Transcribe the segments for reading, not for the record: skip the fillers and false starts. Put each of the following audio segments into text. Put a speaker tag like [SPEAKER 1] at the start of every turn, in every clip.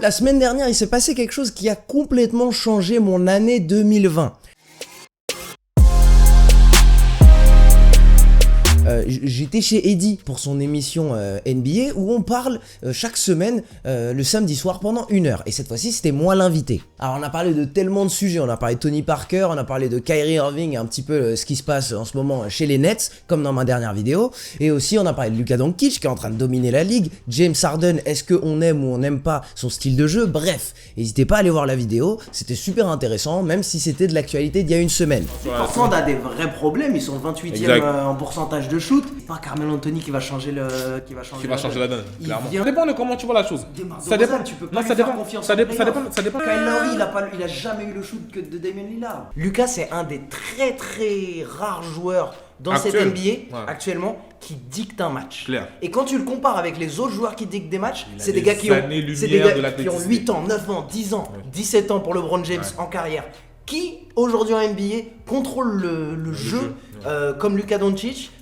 [SPEAKER 1] la semaine dernière, il s'est passé quelque chose qui a complètement changé mon année 2020. J'étais chez Eddy pour son émission NBA où on parle chaque semaine le samedi soir pendant 1 heure. Et cette fois-ci, c'était moi l'invité. Alors on a parlé de tellement de sujets. On a parlé de Tony Parker, on a parlé de Kyrie Irving, un petit peu ce qui se passe en ce moment chez les Nets, comme dans ma dernière vidéo. Et aussi, on a parlé de Luka Doncic qui est en train de dominer la ligue. James Harden, est-ce qu'on aime ou on n'aime pas son style de jeu? Bref, n'hésitez pas à aller voir la vidéo. C'était super intéressant, même si c'était de l'actualité d'il y a une semaine. Portland a des vrais problèmes. Ils sont 28e en pourcentage de shoot. C'est pas Carmelo Anthony qui va changer la donne.
[SPEAKER 2] Clairement. Ça dépend de comment tu vois la chose.
[SPEAKER 1] Ça dépend, tu peux pas lui faire confiance. Ça dépend. Kyle Lowry, il a jamais eu le shoot que de Damian Lillard. Lucas, c'est un des très très rares joueurs dans cette NBA actuellement qui dicte un match.
[SPEAKER 2] Claire.
[SPEAKER 1] Et quand tu le compares avec les autres joueurs qui dictent des matchs, c'est des gars qui ont 8 ans, 9 ans, 10 ans, 17 ans pour LeBron James en carrière. Qui aujourd'hui en NBA contrôle le jeu comme Luka Doncic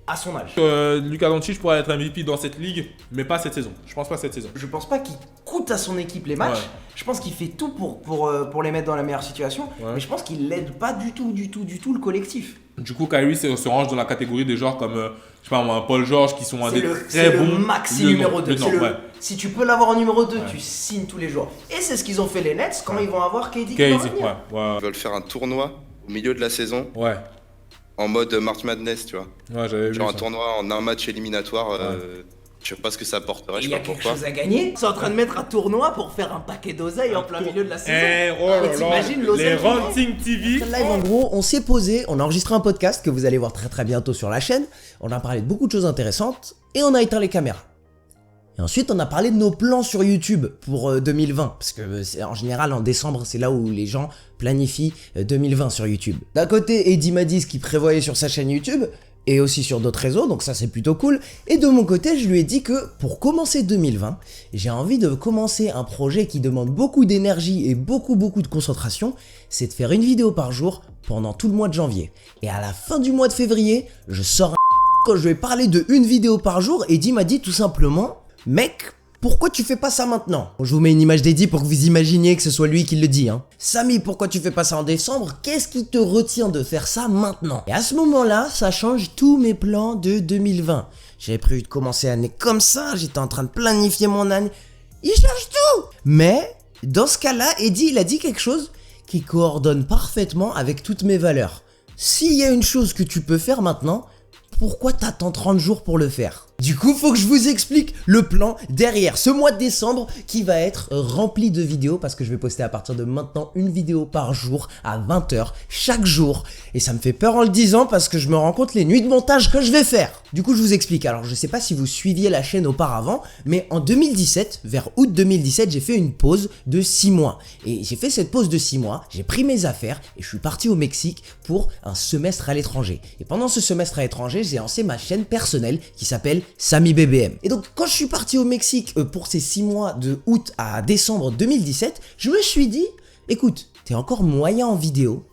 [SPEAKER 1] à son âge.
[SPEAKER 2] Luka Doncic pourrait être MVP dans cette ligue, mais pas cette saison. Je pense pas cette saison.
[SPEAKER 1] Je pense pas qu'il coûte à son équipe les matchs. Je pense qu'il fait tout pour les mettre dans la meilleure situation. Mais je pense qu'il l'aide pas du tout le collectif.
[SPEAKER 2] Du coup, Kyrie se range dans la catégorie des joueurs comme, je sais pas moi, Paul George qui sont un des très bons.
[SPEAKER 1] C'est le maxi numéro 2. Si tu peux l'avoir en numéro 2, tu signes tous les jours. Et c'est ce qu'ils ont fait les Nets quand ils vont avoir KD qui va revenir.
[SPEAKER 3] Ils veulent faire un tournoi au milieu de la saison.
[SPEAKER 2] Ouais.
[SPEAKER 3] En mode March Madness, tu vois.
[SPEAKER 2] Ouais, j'avais vu.
[SPEAKER 3] Genre un tournoi en un match éliminatoire. Je sais pas ce que ça apporterait, je sais pas pourquoi.
[SPEAKER 1] Il y a quelque chose à gagner. C'est en train de mettre un tournoi pour faire un paquet d'oseille en plein milieu de la saison.
[SPEAKER 2] T'imagines les Ranting TV.
[SPEAKER 1] Live, en gros, on s'est posé, on a enregistré un podcast que vous allez voir très très bientôt sur la chaîne. On a parlé de beaucoup de choses intéressantes et on a éteint les caméras. Et ensuite, on a parlé de nos plans sur YouTube pour 2020. Parce que en général, en décembre, c'est là où les gens planifient 2020 sur YouTube. D'un côté, Eddy m'a dit ce qu'il prévoyait sur sa chaîne YouTube et aussi sur d'autres réseaux, donc ça c'est plutôt cool. Et de mon côté, je lui ai dit que pour commencer 2020, j'ai envie de commencer un projet qui demande beaucoup d'énergie et beaucoup de concentration. C'est de faire une vidéo par jour pendant tout le mois de janvier. Et à la fin du mois de février, je sors un quand je lui ai parlé de une vidéo par jour, Eddy m'a dit tout simplement: mec, pourquoi tu fais pas ça maintenant? Je vous mets une image d'Eddy pour que vous imaginiez que ce soit lui qui le dit. Samy, pourquoi tu fais pas ça en décembre? Qu'est-ce qui te retient de faire ça maintenant? Et à ce moment-là, ça change tous mes plans de 2020. J'avais prévu de commencer l'année comme ça, j'étais en train de planifier mon année. Il change tout! Mais, dans ce cas-là, Eddy, il a dit quelque chose qui coordonne parfaitement avec toutes mes valeurs. S'il y a une chose que tu peux faire maintenant, pourquoi t'attends 30 jours pour le faire? Du coup, faut que je vous explique le plan derrière ce mois de décembre qui va être rempli de vidéos parce que je vais poster à partir de maintenant une vidéo par jour à 20h chaque jour. Et ça me fait peur en le disant parce que je me rends compte les nuits de montage que je vais faire. Du coup, je vous explique. Alors, je sais pas si vous suiviez la chaîne auparavant, mais en 2017, vers août 2017, j'ai fait une pause de 6 mois. Et j'ai fait cette pause de 6 mois, j'ai pris mes affaires et je suis parti au Mexique pour un semestre à l'étranger. Et pendant ce semestre à l'étranger, j'ai lancé ma chaîne personnelle qui s'appelle Samy BBM. Et donc quand je suis parti au Mexique pour ces 6 mois de août à décembre 2017, je me suis dit, écoute, t'es encore moyen en vidéo,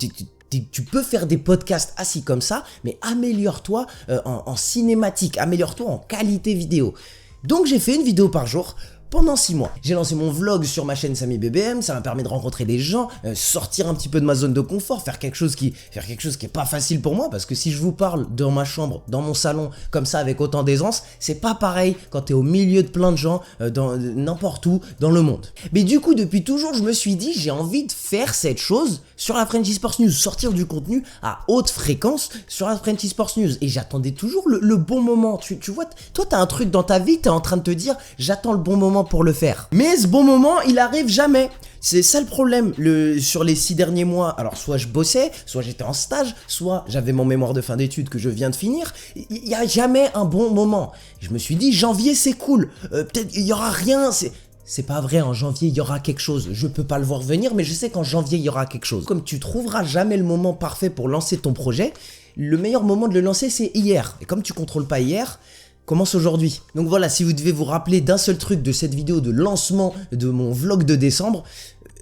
[SPEAKER 1] tu peux faire des podcasts assis comme ça, mais améliore-toi en cinématique, améliore-toi en qualité vidéo. Donc j'ai fait une vidéo par jour pendant 6 mois. J'ai lancé mon vlog sur ma chaîne Samy BBM, ça m'a permis de rencontrer des gens, sortir un petit peu de ma zone de confort, faire quelque chose qui est pas facile pour moi, parce que si je vous parle dans ma chambre, dans mon salon, comme ça avec autant d'aisance, c'est pas pareil quand t'es au milieu de plein de gens, dans n'importe où dans le monde. Mais du coup, depuis toujours, je me suis dit, j'ai envie de faire cette chose sur la Frenchy Sports News, sortir du contenu à haute fréquence sur la Frenchy Sports News. Et j'attendais toujours le bon moment. Tu vois, toi t'as un truc dans ta vie, t'es en train de te dire, j'attends le bon moment pour le faire. Mais ce bon moment, il arrive jamais. C'est ça le problème sur les 6 derniers mois. Alors soit je bossais, soit j'étais en stage, soit j'avais mon mémoire de fin d'études que je viens de finir. Il n'y a jamais un bon moment. Je me suis dit, janvier c'est cool. Peut-être il n'y aura rien. C'est pas vrai, en janvier il y aura quelque chose. Je peux pas le voir venir, mais je sais qu'en janvier il y aura quelque chose. Comme tu trouveras jamais le moment parfait pour lancer ton projet, le meilleur moment de le lancer c'est hier. Et comme tu contrôles pas hier, commence aujourd'hui. Donc voilà, si vous devez vous rappeler d'un seul truc de cette vidéo de lancement de mon vlog de décembre,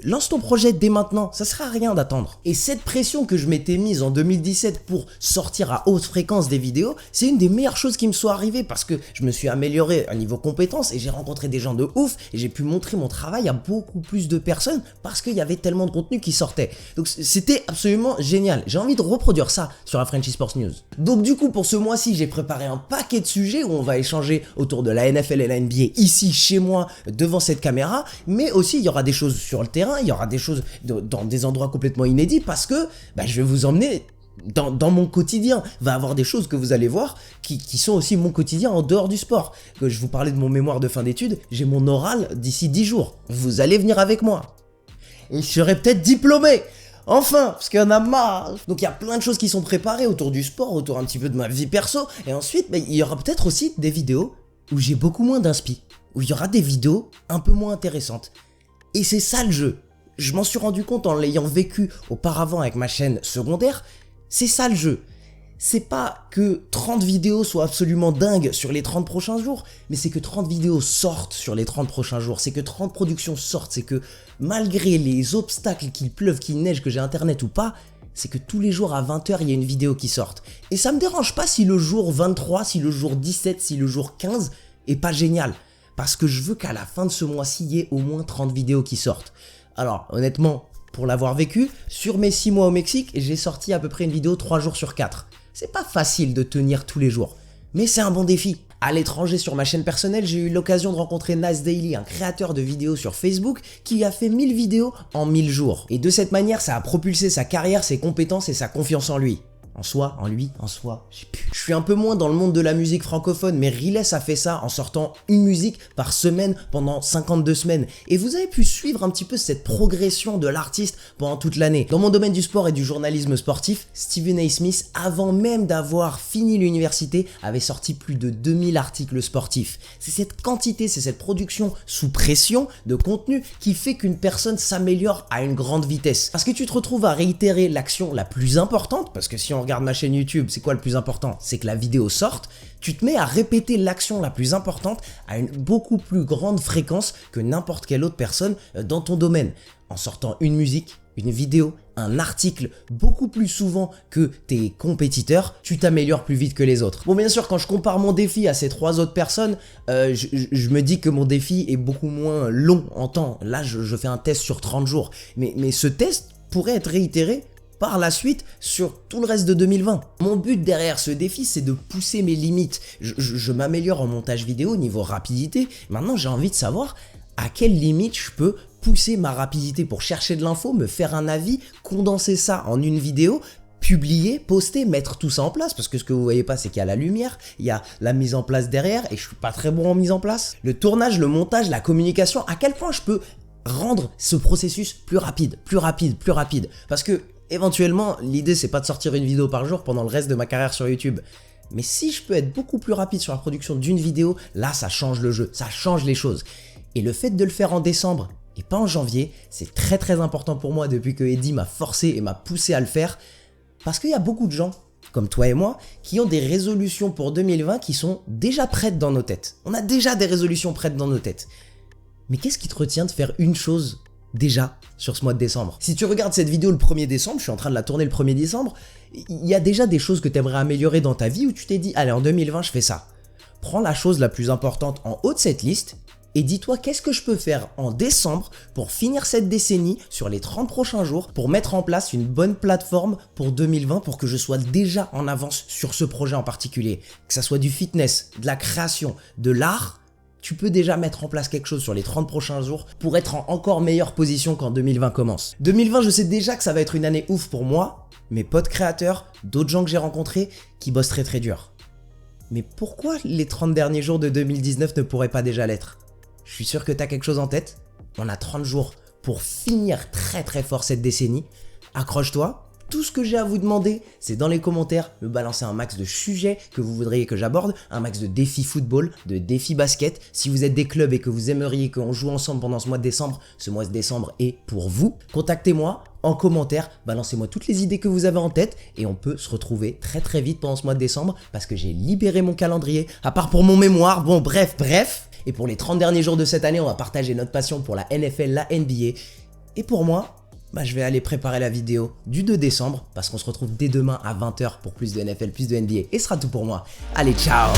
[SPEAKER 1] lance ton projet dès maintenant, ça sert à rien d'attendre. Et cette pression que je m'étais mise en 2017 pour sortir à haute fréquence des vidéos, c'est une des meilleures choses qui me soit arrivée parce que je me suis amélioré à niveau compétences et j'ai rencontré des gens de ouf et j'ai pu montrer mon travail à beaucoup plus de personnes parce qu'il y avait tellement de contenu qui sortait. Donc c'était absolument génial. J'ai envie de reproduire ça sur la Frenchy Sports News. Donc du coup, pour ce mois-ci, j'ai préparé un paquet de sujets où on va échanger autour de la NFL et la NBA ici, chez moi, devant cette caméra, mais aussi il y aura des choses sur le terrain, il y aura des choses dans des endroits complètement inédits parce que je vais vous emmener dans mon quotidien. Il va y avoir des choses que vous allez voir qui sont aussi mon quotidien en dehors du sport. Que je vous parlais de mon mémoire de fin d'études, j'ai mon oral d'ici 10 jours. Vous allez venir avec moi. Et je serai peut-être diplômé. Enfin, parce qu'il y en a marre. Donc il y a plein de choses qui sont préparées autour du sport, autour un petit peu de ma vie perso. Et ensuite, il y aura peut-être aussi des vidéos où j'ai beaucoup moins d'inspi. Où il y aura des vidéos un peu moins intéressantes. Et c'est ça le jeu. Je m'en suis rendu compte en l'ayant vécu auparavant avec ma chaîne secondaire. C'est ça le jeu. C'est pas que 30 vidéos soient absolument dingues sur les 30 prochains jours, mais c'est que 30 vidéos sortent sur les 30 prochains jours, c'est que 30 productions sortent, c'est que malgré les obstacles, qu'il pleuve, qu'il neige, que j'ai internet ou pas, c'est que tous les jours à 20h, il y a une vidéo qui sorte. Et ça me dérange pas si le jour 23, si le jour 17, si le jour 15 est pas génial. Parce que je veux qu'à la fin de ce mois-ci, il y ait au moins 30 vidéos qui sortent. Alors, honnêtement, pour l'avoir vécu, sur mes 6 mois au Mexique, j'ai sorti à peu près une vidéo 3 jours sur 4. C'est pas facile de tenir tous les jours, mais c'est un bon défi. À l'étranger, sur ma chaîne personnelle, j'ai eu l'occasion de rencontrer Nas Daily, un créateur de vidéos sur Facebook, qui a fait 1000 vidéos en 1000 jours. Et de cette manière, ça a propulsé sa carrière, ses compétences et sa confiance en lui. En soi, en lui, en soi, je sais plus. Je suis un peu moins dans le monde de la musique francophone, mais Riles a fait ça en sortant une musique par semaine pendant 52 semaines. Et vous avez pu suivre un petit peu cette progression de l'artiste pendant toute l'année. Dans mon domaine du sport et du journalisme sportif, Stephen A. Smith, avant même d'avoir fini l'université, avait sorti plus de 2000 articles sportifs. C'est cette quantité, c'est cette production sous pression de contenu qui fait qu'une personne s'améliore à une grande vitesse. Parce que tu te retrouves à réitérer l'action la plus importante, parce que si on regarde ma chaîne YouTube, c'est quoi le plus important? C'est que la vidéo sorte. Tu te mets à répéter l'action la plus importante à une beaucoup plus grande fréquence que n'importe quelle autre personne dans ton domaine. En sortant une musique, une vidéo, un article beaucoup plus souvent que tes compétiteurs, tu t'améliores plus vite que les autres. Bon, bien sûr, quand je compare mon défi à ces 3 autres personnes, je me dis que mon défi est beaucoup moins long en temps. Là, je fais un test sur 30 jours. Mais ce test pourrait être réitéré par la suite sur tout le reste de 2020. Mon but derrière ce défi, c'est de pousser mes limites. Je m'améliore en montage vidéo niveau rapidité. Maintenant, j'ai envie de savoir à quelle limite je peux pousser ma rapidité pour chercher de l'info, me faire un avis, condenser ça en une vidéo, publier, poster, mettre tout ça en place. Parce que ce que vous voyez pas, c'est qu'il y a la lumière, il y a la mise en place derrière et je suis pas très bon en mise en place. Le tournage, le montage, la communication, à quel point je peux rendre ce processus plus rapide. Parce que éventuellement, l'idée c'est pas de sortir une vidéo par jour pendant le reste de ma carrière sur YouTube. Mais si je peux être beaucoup plus rapide sur la production d'une vidéo, là ça change le jeu, ça change les choses. Et le fait de le faire en décembre et pas en janvier, c'est très très important pour moi depuis que Eddie m'a forcé et m'a poussé à le faire. Parce qu'il y a beaucoup de gens, comme toi et moi, qui ont des résolutions pour 2020 qui sont déjà prêtes dans nos têtes. On a déjà des résolutions prêtes dans nos têtes. Mais qu'est-ce qui te retient de faire une chose déjà sur ce mois de décembre? Si tu regardes cette vidéo le 1er décembre, je suis en train de la tourner le 1er décembre, il y a déjà des choses que tu aimerais améliorer dans ta vie où tu t'es dit, allez en 2020 je fais ça. Prends la chose la plus importante en haut de cette liste et dis-toi qu'est-ce que je peux faire en décembre pour finir cette décennie sur les 30 prochains jours pour mettre en place une bonne plateforme pour 2020 pour que je sois déjà en avance sur ce projet en particulier. Que ça soit du fitness, de la création, de l'art, tu peux déjà mettre en place quelque chose sur les 30 prochains jours pour être en encore meilleure position quand 2020 commence. 2020, je sais déjà que ça va être une année ouf pour moi, mes potes créateurs, d'autres gens que j'ai rencontrés qui bossent très très dur. Mais pourquoi les 30 derniers jours de 2019 ne pourraient pas déjà l'être? Je suis sûr que tu as quelque chose en tête. On a 30 jours pour finir très très fort cette décennie. Accroche-toi. Tout ce que j'ai à vous demander, c'est dans les commentaires me balancer un max de sujets que vous voudriez que j'aborde, un max de défis football, de défis basket. Si vous êtes des clubs et que vous aimeriez qu'on joue ensemble pendant ce mois de décembre est pour vous. Contactez-moi en commentaire, balancez-moi toutes les idées que vous avez en tête et on peut se retrouver très très vite pendant ce mois de décembre parce que j'ai libéré mon calendrier, à part pour mon mémoire, bon bref. Et pour les 30 derniers jours de cette année, on va partager notre passion pour la NFL, la NBA. Et pour moi, bah, je vais aller préparer la vidéo du 2 décembre parce qu'on se retrouve dès demain à 20 h pour plus de NFL, plus de NBA. Et ce sera tout pour moi. Allez, ciao!